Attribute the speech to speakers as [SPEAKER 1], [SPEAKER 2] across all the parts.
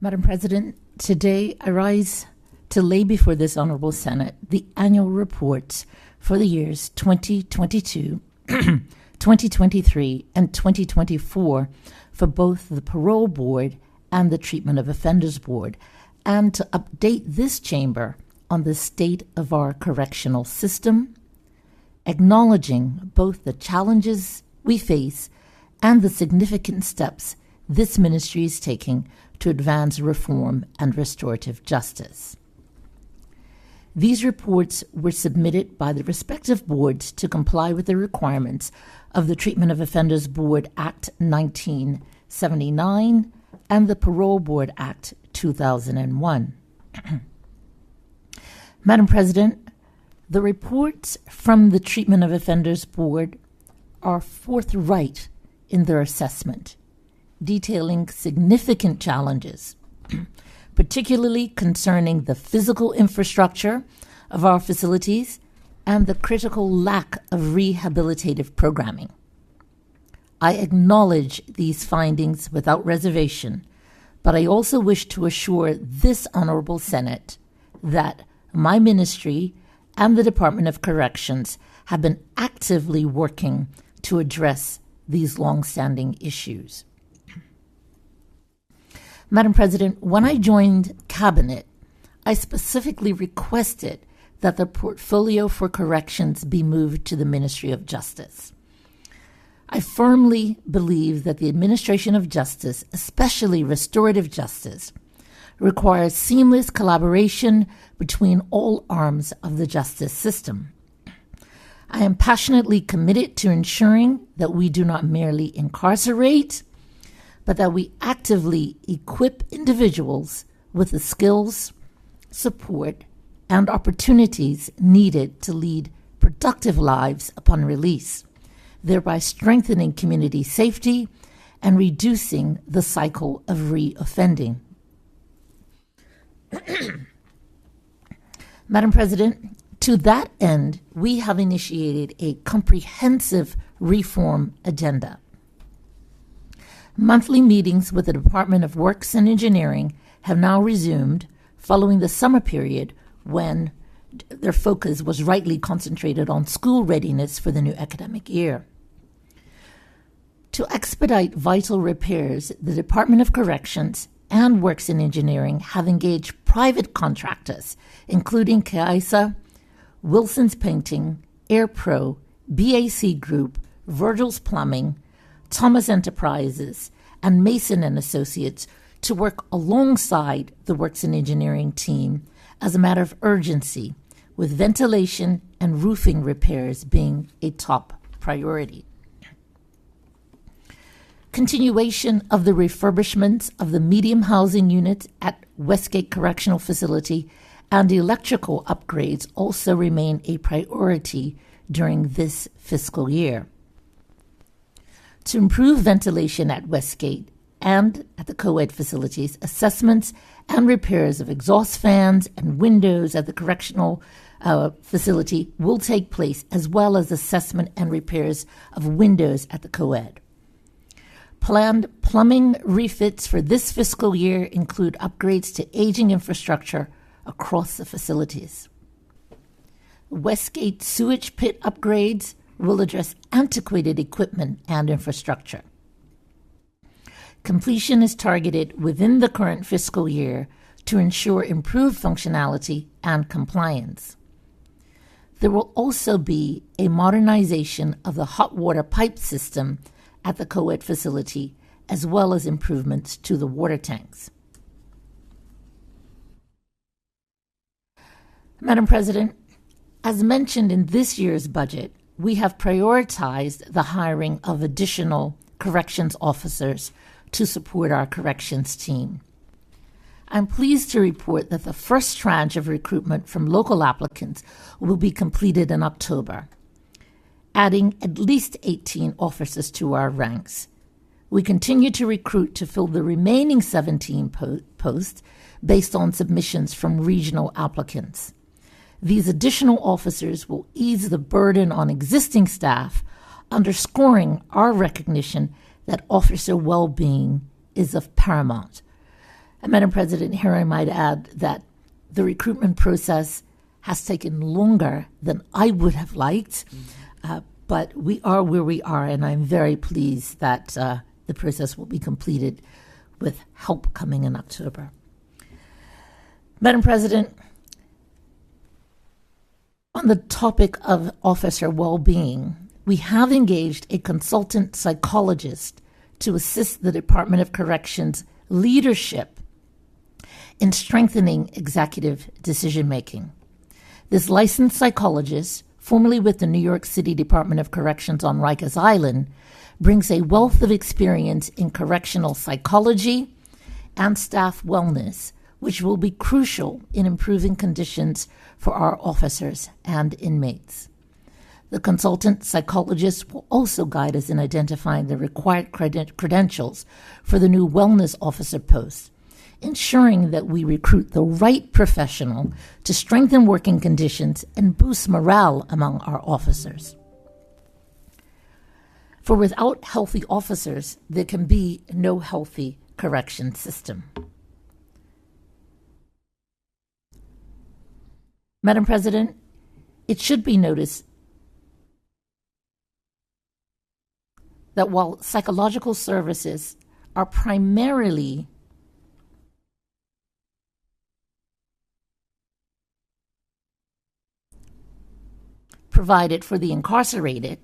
[SPEAKER 1] Madam President, today I rise to lay before this Honorable Senate the annual reports for the years 2022, 2023, and 2024 for both the Parole Board and the Treatment of Offenders Board, and to update this chamber on the state of our correctional system, acknowledging both the challenges we face and the significant steps this ministry is taking to advance reform and restorative justice. These reports were submitted by the respective boards to comply with the requirements of the Treatment of Offenders Board Act 1979 and the Parole Board Act 2001. Madam President, the reports from the Treatment of Offenders Board are forthright in their assessment, detailing significant challenges, particularly concerning the physical infrastructure of our facilities and the critical lack of rehabilitative programming. I acknowledge these findings without reservation, but I also wish to assure this Honorable Senate that my ministry and the Department of Corrections have been actively working to address these long-standing issues. Madam President, when I joined Cabinet, I specifically requested that the portfolio for corrections be moved to the Ministry of Justice. I firmly believe that the administration of justice, especially restorative justice, requires seamless collaboration between all arms of the justice system. I am passionately committed to ensuring that we do not merely incarcerate, but that we actively equip individuals with the skills, support, and opportunities needed to lead productive lives upon release, thereby strengthening community safety and reducing the cycle of reoffending. Madam President, to that end, we have initiated a comprehensive reform agenda. Monthly meetings with the Department of Works and Engineering have now resumed following the summer period when their focus was rightly concentrated on school readiness for the new academic year. To expedite vital repairs, the Department of Corrections and Works and Engineering have engaged private contractors, including Kaisa, Wilson's Painting, AirPro, BAC Group, Virgil's Plumbing, Thomas Enterprises, and Mason and Associates to work alongside the Works and Engineering team as a matter of urgency, with ventilation and roofing repairs being a top priority. Continuation of the refurbishments of the medium housing units at Westgate Correctional Facility and electrical upgrades also remain a priority during this fiscal year. To improve ventilation at Westgate and at the co-ed facilities, assessments and repairs of exhaust fans and windows at the correctional facility will take place, as well as assessment and repairs of windows at the co-ed. Planned plumbing refits for this fiscal year include upgrades to aging infrastructure across the facilities. Westgate sewage pit upgrades will address antiquated equipment and infrastructure. Completion is targeted within the current fiscal year to ensure improved functionality and compliance. There will also be a modernization of the hot water pipe system at the co-ed facility, as well as improvements to the water tanks. Madam President, as mentioned in this year's budget, we have prioritized the hiring of additional corrections officers to support our corrections team. I'm pleased to report that the first tranche of recruitment from local applicants will be completed in October, adding at least 18 officers to our ranks. We continue to recruit to fill the remaining 17 posts based on submissions from regional applicants. These additional officers will ease the burden on existing staff, underscoring our recognition that officer well-being is of paramount. And Madam President, here I might add that the recruitment process has taken longer than I would have liked, but we are where we are, and I'm very pleased that the process will be completed with help coming in October. Madam President, on the topic of officer well-being, we have engaged a consultant psychologist to assist the Department of Corrections leadership in strengthening executive decision-making. This licensed psychologist, formerly with the New York City Department of Corrections on Rikers Island, brings a wealth of experience in correctional psychology and staff wellness, which will be crucial in improving conditions for our officers and inmates. The consultant psychologist will also guide us in identifying the required credentials for the new wellness officer post, ensuring that we recruit the right professional to strengthen working conditions and boost morale among our officers. For without healthy officers, there can be no healthy correction system. Madam President, it should be noticed that while psychological services are primarily provided for the incarcerated,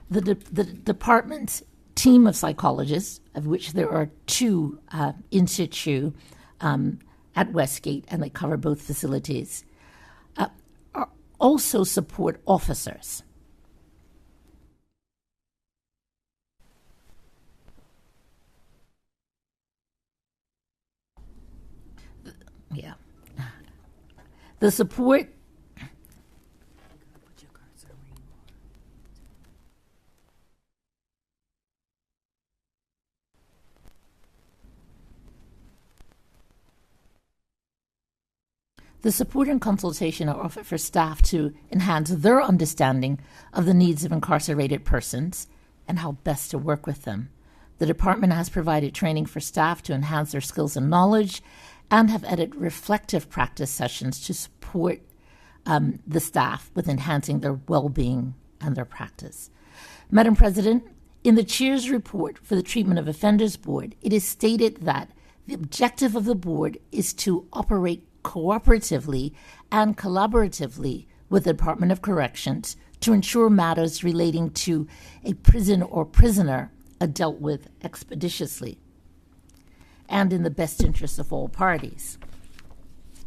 [SPEAKER 1] the department's team of psychologists, of which there are two in situ at Westgate, and they cover both facilities, also support officers. Yeah. The support and consultation are offered for staff to enhance their understanding of the needs of incarcerated persons and how best to work with them. The department has provided training for staff to enhance their skills and knowledge and have added reflective practice sessions to support the staff with enhancing their well-being and their practice. Madam President, in the Chair's report for the Treatment of Offenders Board, it is stated that the objective of the board is to operate cooperatively and collaboratively with the Department of Corrections to ensure matters relating to a prison or prisoner are dealt with expeditiously and in the best interest of all parties.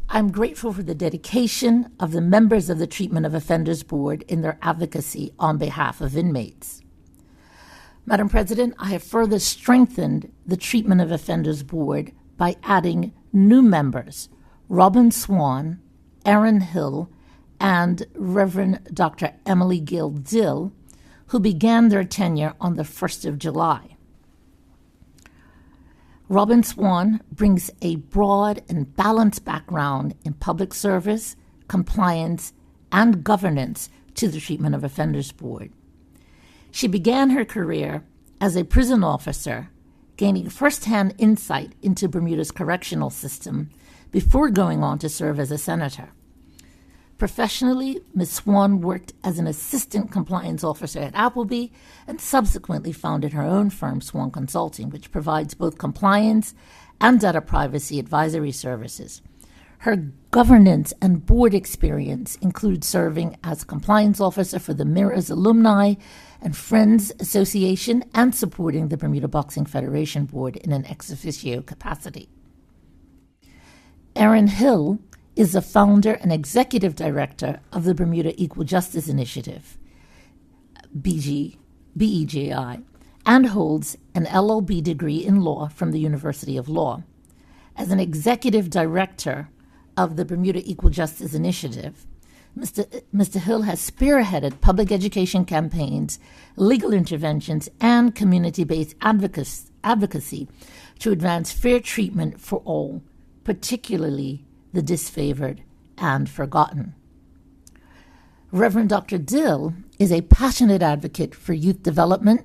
[SPEAKER 1] I'm grateful for the dedication of the members of the Treatment of Offenders Board in their advocacy on behalf of inmates. Madam President, I have further strengthened the Treatment of Offenders Board by adding new members, Robin Swan, Aaron Hill, and Reverend Dr. Emily Gill Dill, who began their tenure on the 1st of July. Robin Swan brings a broad and balanced background in public service, compliance, and governance to the Treatment of Offenders Board. She began her career as a prison officer, gaining first-hand insight into Bermuda's correctional system before going on to serve as a senator. Professionally, Ms. Swan worked as an assistant compliance officer at Appleby and subsequently founded her own firm, Swan Consulting, which provides both compliance and data privacy advisory services. Her governance and board experience includes serving as compliance officer for the Mirrors Alumni and Friends Association and supporting the Bermuda Boxing Federation Board in an ex officio capacity. Aaron Hill is the founder and executive director of the Bermuda Equal Justice Initiative, BEJI, and holds an LLB degree in law from the University of Law. As an executive director of the Bermuda Equal Justice Initiative, Mr. Hill has spearheaded public education campaigns, legal interventions, and community-based advocacy to advance fair treatment for all, particularly the disfavored and forgotten. Reverend Dr. Dill is a passionate advocate for youth development,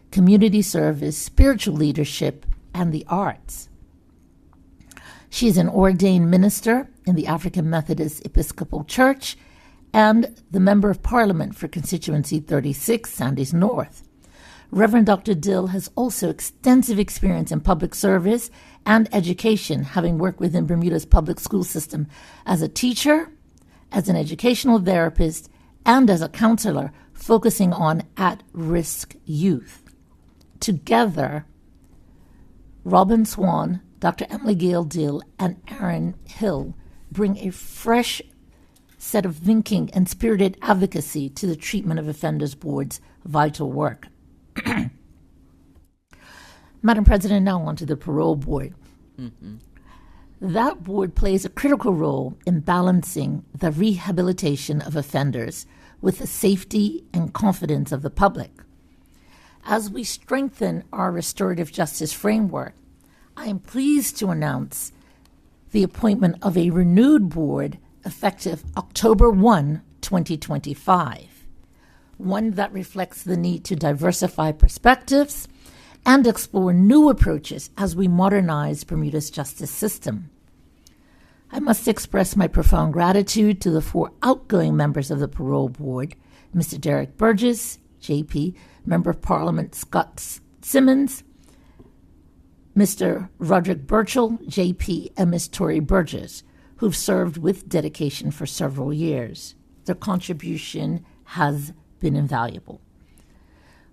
[SPEAKER 1] community service, spiritual leadership, and the arts. She is an ordained minister in the African Methodist Episcopal Church and the Member of Parliament for Constituency 36, Sandys North. Reverend Dr. Dill has also extensive experience in public service and education, having worked within Bermuda's public school system as a teacher, as an educational therapist, and as a counselor focusing on at-risk youth. Together, Robin Swan, Dr. Emily Gale Dill, and Aaron Hill bring a fresh set of thinking and spirited advocacy to the Treatment of Offenders Board's vital work. Madam President, now on to the Parole Board. Mm-hmm. That board plays a critical role in balancing the rehabilitation of offenders with the safety and confidence of the public. As we strengthen our restorative justice framework, I am pleased to announce the appointment of a renewed board effective October 1, 2025, one that reflects the need to diversify perspectives and explore new approaches as we modernize Bermuda's justice system. I must express my profound gratitude to the 4 outgoing members of the Parole Board, Mr. Derek Burgess, JP, Member of Parliament Scott Simmons, Mr. Roderick Burchell, JP, and Ms. Tori Burgess, who've served with dedication for several years. Their contribution has been invaluable.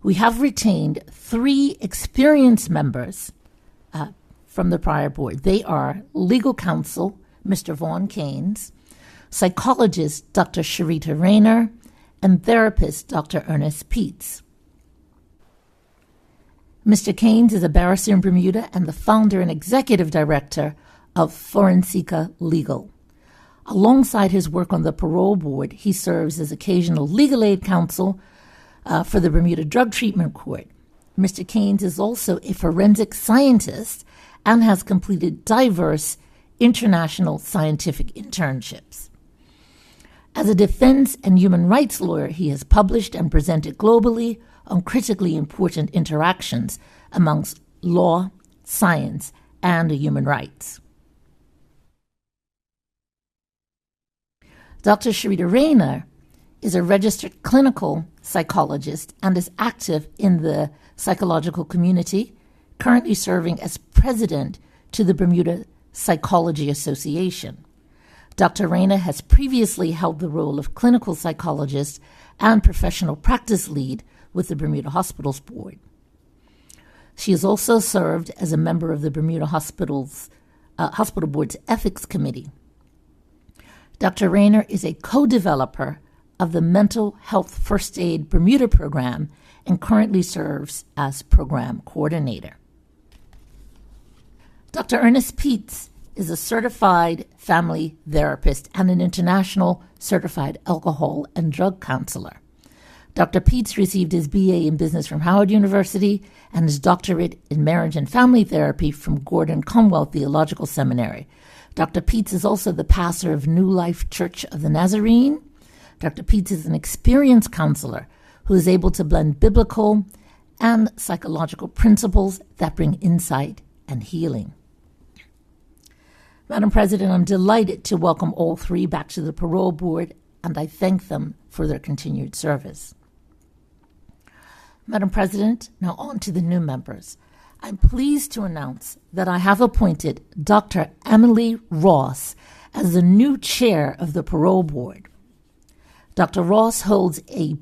[SPEAKER 1] We have retained 3 experienced members from the prior board. They are legal counsel, Mr. Vaughn Keynes, psychologist, Dr. Sharita Rayner, and therapist, Dr. Ernest Peets. Mr. Keynes is a barrister in Bermuda and the founder and executive director of Forensica Legal. Alongside his work on the Parole Board, he serves as occasional legal aid counsel for the Bermuda Drug Treatment Court. Mr. Keynes is also a forensic scientist and has completed diverse international scientific internships. As a defense and human rights lawyer, he has published and presented globally on critically important interactions amongst law, science, and human rights. Dr. Sharita Rayner is a registered clinical psychologist and is active in the psychological community, currently serving as president to the Bermuda Psychology Association. Dr. Rayner has previously held the role of clinical psychologist and professional practice lead with the Bermuda Hospitals Board. She has also served as a member of the Bermuda Hospital Board's Ethics Committee. Dr. Rayner is a co-developer of the Mental Health First Aid Bermuda program and currently serves as program coordinator. Dr. Ernest Peets is a certified family therapist and an international certified alcohol and drug counselor. Dr. Peets received his BA in business from Howard University and his doctorate in marriage and family therapy from Gordon Conwell Theological Seminary. Dr. Peets is also the pastor of New Life Church of the Nazarene. Dr. Peets is an experienced counselor who is able to blend biblical and psychological principles that bring insight and healing. Madam President, I'm delighted to welcome all 3 back to the Parole Board, and I thank them for their continued service. Madam President, now on to the new members. I'm pleased to announce that I have appointed Dr. Emily Ross as the new chair of the Parole Board. Dr. Ross holds a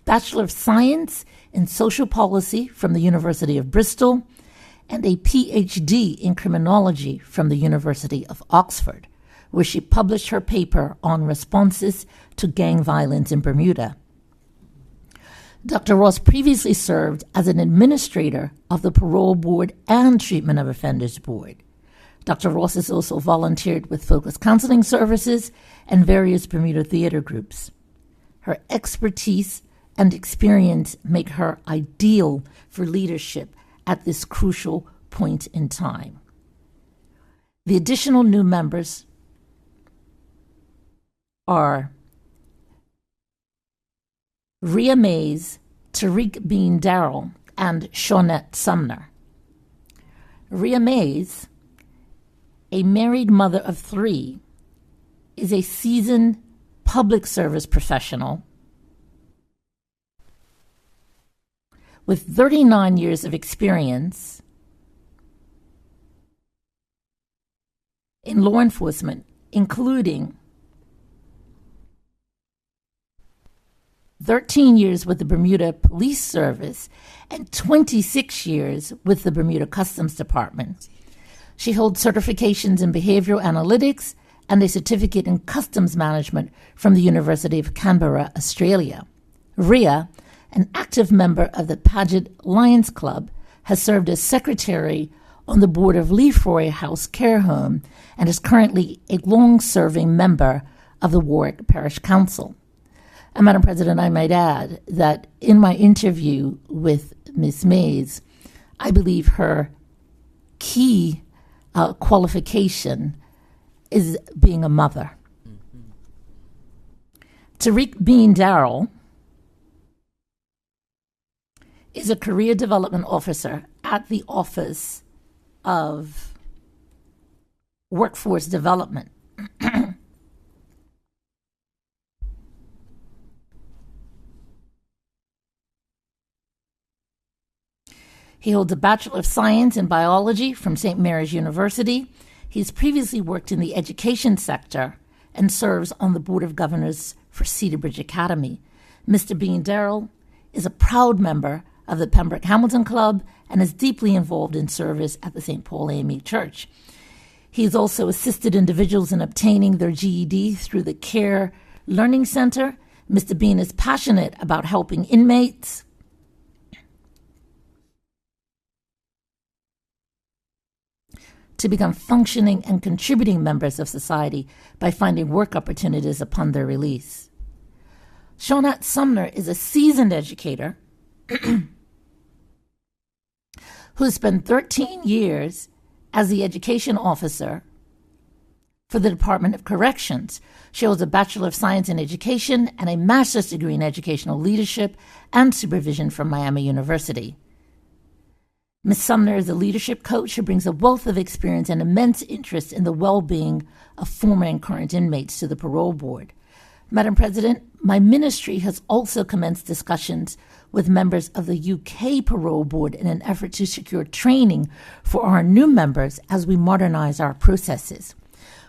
[SPEAKER 1] Bachelor of Science in Social Policy from the University of Bristol and a PhD in Criminology from the University of Oxford, where she published her paper on responses to gang violence in Bermuda. Dr. Ross previously served as an administrator of the Parole Board and Treatment of Offenders Board. Dr. Ross has also volunteered with Focus Counseling Services and various Bermuda theater groups. Her expertise and experience make her ideal for leadership at this crucial point in time. The additional new members are Rhea Mays, Tariq Bean Darrell, and Shawnette Sumner. Rhea Mays a married mother of 3, is a seasoned public service professional with 39 years of experience in law enforcement, including 13 years with the Bermuda Police Service and 26 years with the Bermuda Customs Department. She holds certifications in behavioral analytics and a certificate in customs management from the University of Canberra, Australia. Ria, an active member of the Paget Lions Club, has served as secretary on the board of Lefroy House Care Home and is currently a long-serving member of the Warwick Parish Council. And Madam President, I might add that in my interview with Ms. Mays, I believe her key qualification is being a mother. Tariq Bean Darrell is a career development officer at the Office of Workforce Development. He holds a Bachelor of Science in Biology from St. Mary's University. He's previously worked in the education sector and serves on the Board of Governors for Cedar Bridge Academy. Mr. Bean Darrell is a proud member of the Pembroke Hamilton Club and is deeply involved in service at the St. Paul AME Church. He's also assisted individuals in obtaining their GED through the Care Learning Center. Mr. Bean is passionate about helping inmates to become functioning and contributing members of society by finding work opportunities upon their release. Shawnette Sumner is a seasoned educator who spent 13 years as the education officer for the Department of Corrections. She holds a Bachelor of Science in Education and a master's degree in educational leadership and supervision from Miami University. Ms. Sumner is a leadership coach who brings a wealth of experience and immense interest in the well-being of former and current inmates to the parole board. Madam President, my ministry has also commenced discussions with members of the UK Parole Board in an effort to secure training for our new members as we modernize our processes.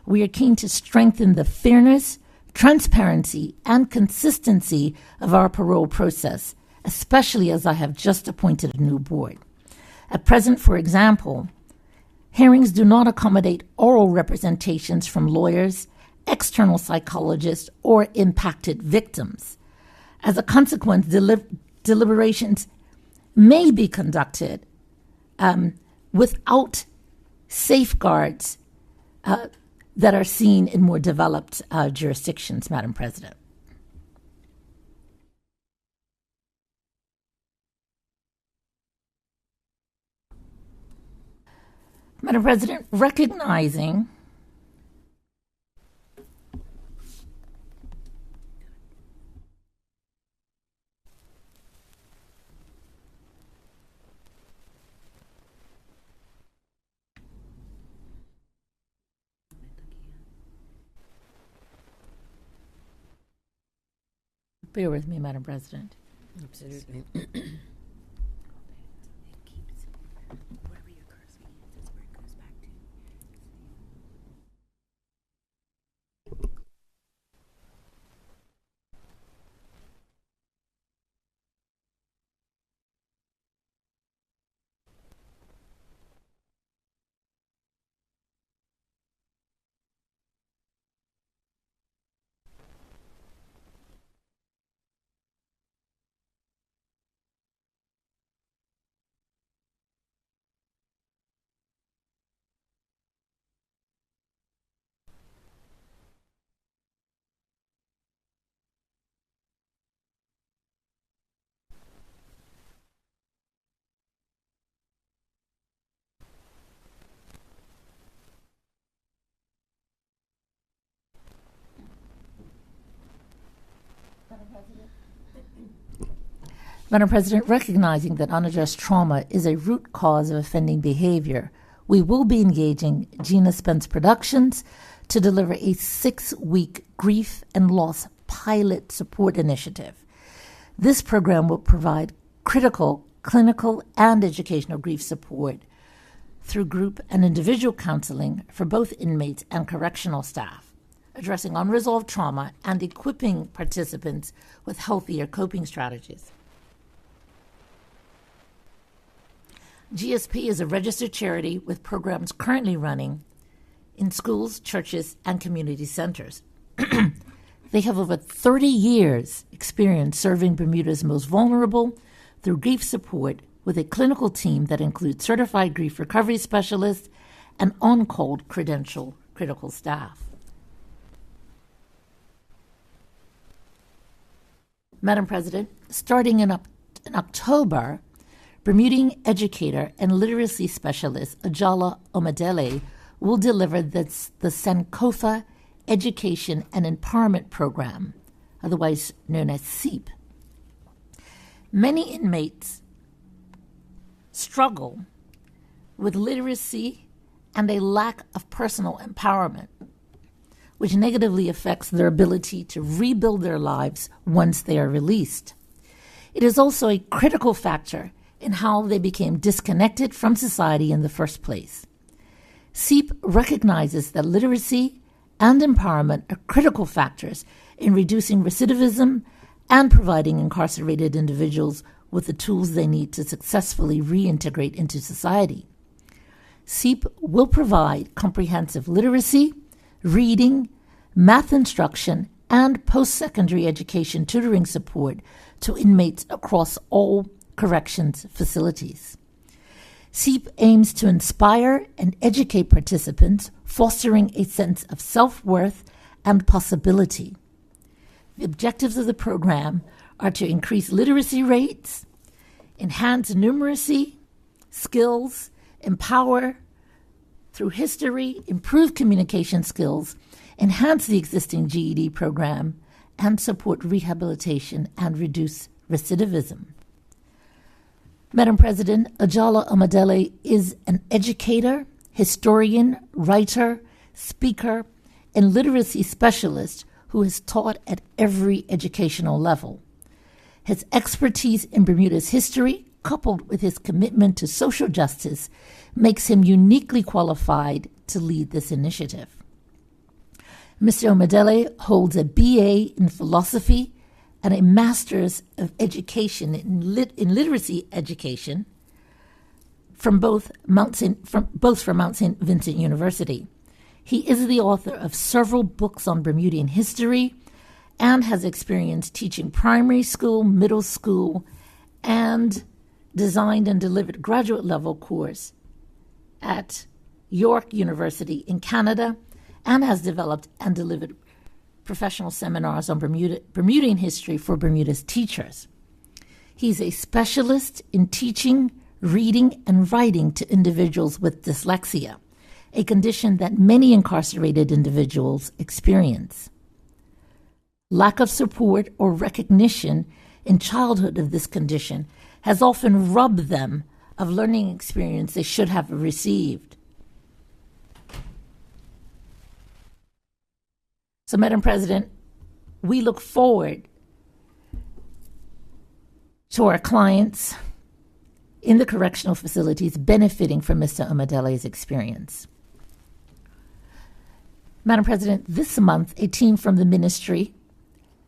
[SPEAKER 1] We are keen to strengthen the fairness, transparency, and consistency of our parole process, especially as I have just appointed a new board. At present, for example, hearings do not accommodate oral representations from lawyers, external psychologists, or impacted victims. As a consequence, deliberations may be conducted without safeguards that are seen in more developed jurisdictions, Madam President. Madam President, recognizing bear with me, Madam President.
[SPEAKER 2] Absolutely.
[SPEAKER 1] Madam President, recognizing that unaddressed trauma is a root cause of offending behavior, we will be engaging Gina Spence Productions to deliver a 6-week grief and loss pilot support initiative. This program will provide critical, clinical, and educational grief support through group and individual counseling for both inmates and correctional staff, addressing unresolved trauma and equipping participants with healthier coping strategies. GSP is a registered charity with programs currently running in schools, churches, and community centers. They have over 30 years experience serving Bermuda's most vulnerable through grief support with a clinical team that includes certified grief recovery specialists and on-call credentialed critical staff. Madam President, starting in October, Bermudian educator and literacy specialist Ajala Omadele will deliver the Sankofa Education and Empowerment Program, otherwise known as SEEP. Many inmates struggle with literacy and a lack of personal empowerment, which negatively affects their ability to rebuild their lives once they are released. It is also a critical factor in how they became disconnected from society in the first place. SEEP recognizes that literacy and empowerment are critical factors in reducing recidivism and providing incarcerated individuals with the tools they need to successfully reintegrate into society. SEEP will provide comprehensive literacy, reading, math instruction, and post-secondary education tutoring support to inmates across all corrections facilities. SEEP aims to inspire and educate participants, fostering a sense of self-worth and possibility. The objectives of the program are to increase literacy rates, enhance numeracy, skills, empower through history, improve communication skills, enhance the existing GED program, and support rehabilitation and reduce recidivism. Madam President, Ajala Omadele is an educator, historian, writer, speaker, and literacy specialist who has taught at every educational level. His expertise in Bermuda's history, coupled with his commitment to social justice, makes him uniquely qualified to lead this initiative. Mr. Omadele holds a BA in philosophy and a Master's of Education in Literacy Education from both from Mount St. Vincent University. He is the author of several books on Bermudian history and has experience teaching primary school, middle school, and designed and delivered graduate level course at York University in Canada, and has developed and delivered professional seminars on Bermudian history for Bermuda's teachers. He's a specialist in teaching, reading, and writing to individuals with dyslexia, a condition that many incarcerated individuals experience. Lack of support or recognition in childhood of this condition has often robbed them of learning experience they should have received. So, Madam President, we look forward to our clients in the correctional facilities benefiting from Mr. Omadele's experience. Madam President, this month, a team from the ministry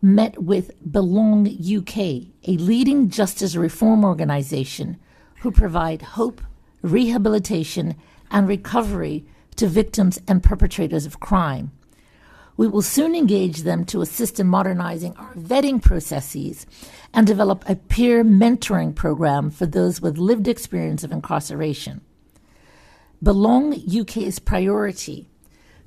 [SPEAKER 1] met with Belong UK, a leading justice reform organization who provide hope, rehabilitation, and recovery to victims and perpetrators of crime. We will soon engage them to assist in modernizing our vetting processes and develop a peer mentoring program for those with lived experience of incarceration. Belong UK's priority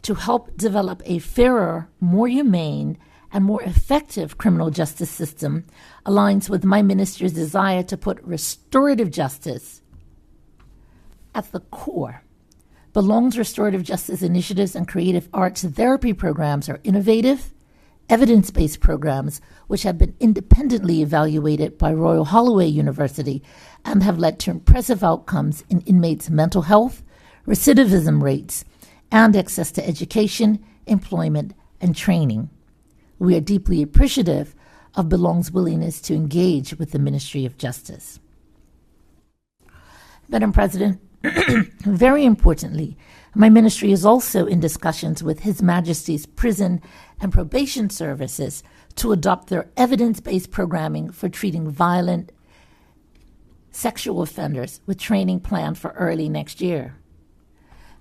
[SPEAKER 1] to help develop a fairer, more humane, and more effective criminal justice system aligns with my minister's desire to put restorative justice at the core. Belong's restorative justice initiatives and creative arts therapy programs are innovative, evidence-based programs which have been independently evaluated by Royal Holloway University and have led to impressive outcomes in inmates' mental health, recidivism rates, and access to education, employment, and training. We are deeply appreciative of Belong's willingness to engage with the Ministry of Justice. Madam President, very importantly, my ministry is also in discussions with His Majesty's Prison and Probation Services to adopt their evidence-based programming for treating violent sexual offenders, with training planned for early next year.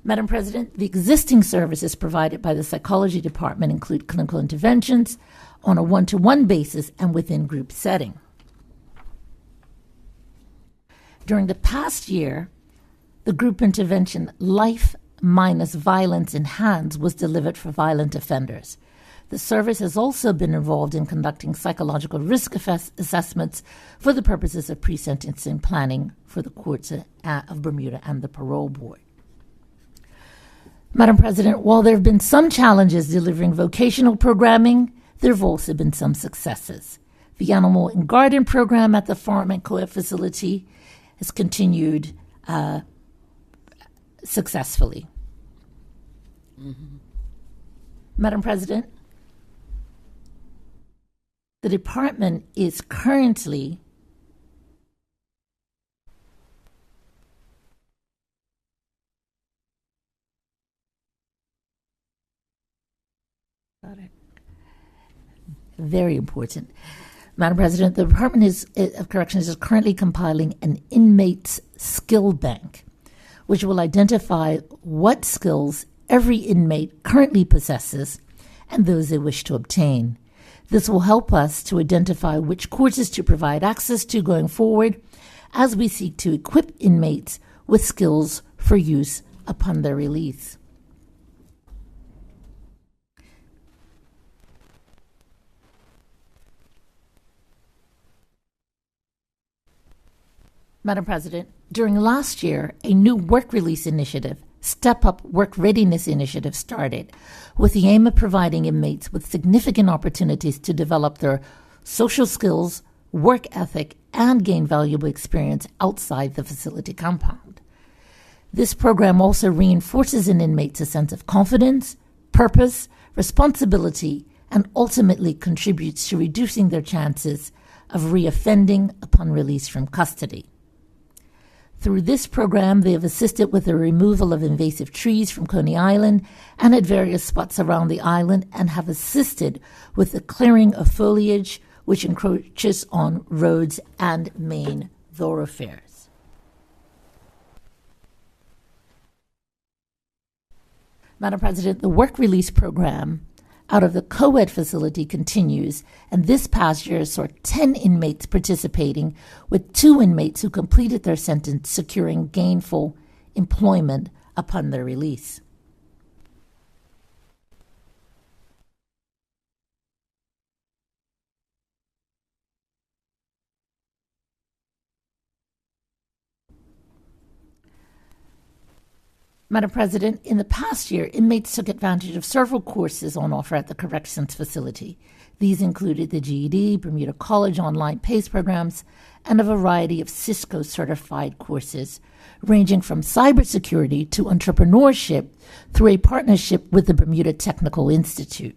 [SPEAKER 1] Madam President, the existing services provided by the Psychology Department include clinical interventions on a one-to-one basis and within group setting. During the past year, the group intervention Life Minus Violence in Hands was delivered for violent offenders. The service has also been involved in conducting psychological risk assessments for the purposes of pre-sentencing planning for the courts of Bermuda and the parole board. Madam President, while there have been some challenges delivering vocational programming, there have also been some successes. The Animal and Garden program at the Farm and Co-ed facility has continued successfully. Mm-hmm. Madam President, the department is currently very important. Madam President, the Department of Corrections is currently compiling an inmates skill bank, which will identify what skills every inmate currently possesses and those they wish to obtain. This will help us to identify which courses to provide access to going forward as we seek to equip inmates with skills for use upon their release. Madam President, during last year, a new work release initiative, Step Up Work Readiness Initiative, started with the aim of providing inmates with significant opportunities to develop their social skills, work ethic, and gain valuable experience outside the facility compound. This program also reinforces in inmates a sense of confidence, purpose, responsibility, and ultimately contributes to reducing their chances of reoffending upon release from custody. Through this program, they have assisted with the removal of invasive trees from Coney Island and at various spots around the island, and have assisted with the clearing of foliage which encroaches on roads and main thoroughfares. Madam President, the work release program out of the co-ed facility continues, and this past year saw 10 inmates participating, with 2 inmates who completed their sentence securing gainful employment upon their release. Madam President, in the past year, inmates took advantage of several courses on offer at the corrections facility. These included the GED, Bermuda College online PACE programs, and a variety of Cisco-certified courses, ranging from cybersecurity to entrepreneurship through a partnership with the Bermuda Technical Institute.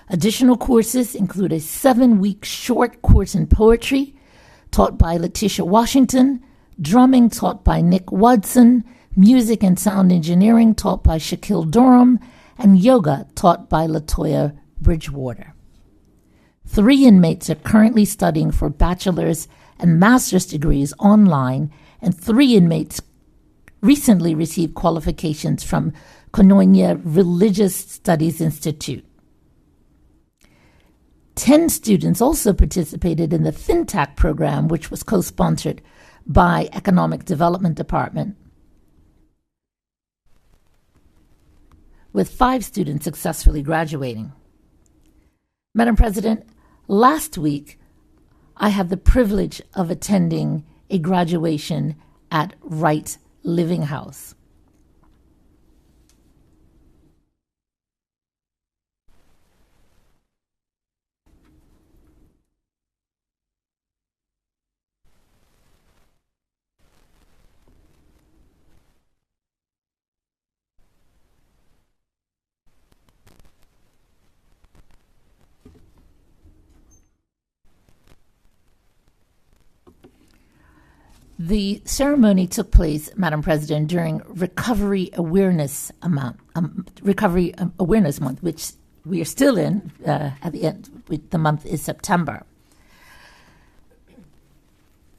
[SPEAKER 1] Additional courses include a 7-week short course in poetry taught by Letitia Washington, drumming taught by Nick Watson, music and sound engineering taught by Shaquille Durham, and yoga taught by Latoya Bridgewater. 3 inmates are currently studying for bachelor's and master's degrees online, and 3 inmates recently received qualifications from Koinonia Religious Studies Institute. 10 students also participated in the FinTech program, which was co-sponsored by Economic Development Department, with 5 students successfully graduating. Madam President, last week I had the privilege of attending a graduation at Wright Living House. The ceremony took place, Madam President, during Recovery Awareness Month, which we are still in at the end. The month is September.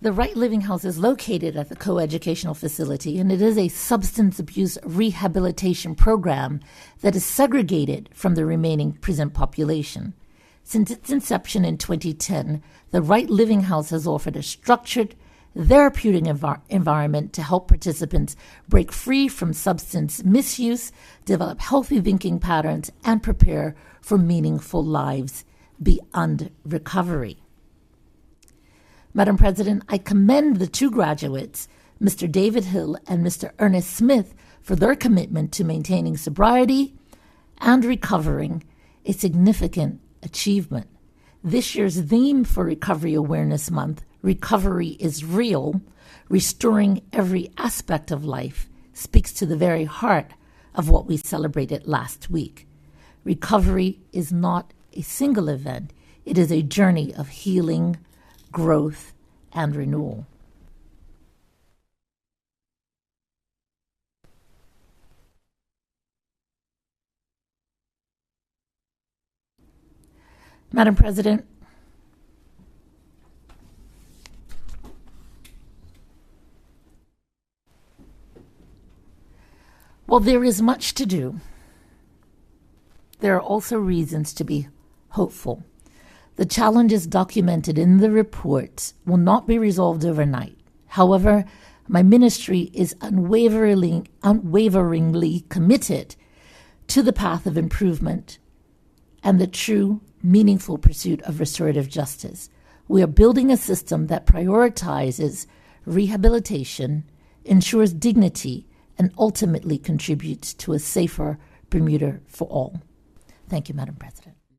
[SPEAKER 1] The Right Living House is located at the co-educational facility, and it is a substance abuse rehabilitation program that is segregated from the remaining prison population. Since its inception in 2010, the Right Living House has offered a structured, therapeutic environment to help participants break free from substance misuse, develop healthy thinking patterns, and prepare for meaningful lives beyond recovery. Madam President, I commend the two graduates, Mr. David Hill and Mr. Ernest Smith, for their commitment to maintaining sobriety and recovering, a significant achievement. This year's theme for Recovery Awareness Month, Recovery is Real, Restoring Every Aspect of Life, speaks to the very heart of what we celebrated last week. Recovery is not a single event. It is a journey of healing, growth, and renewal. Madam President, while there is much to do, there are also reasons to be hopeful. The challenges documented in the report will not be resolved overnight. However, my ministry is unwaveringly committed to the path of improvement and the true, meaningful pursuit of restorative justice. We are building a system that prioritizes rehabilitation, ensures dignity, and ultimately contributes to a safer Bermuda for all. Thank you, Madam President.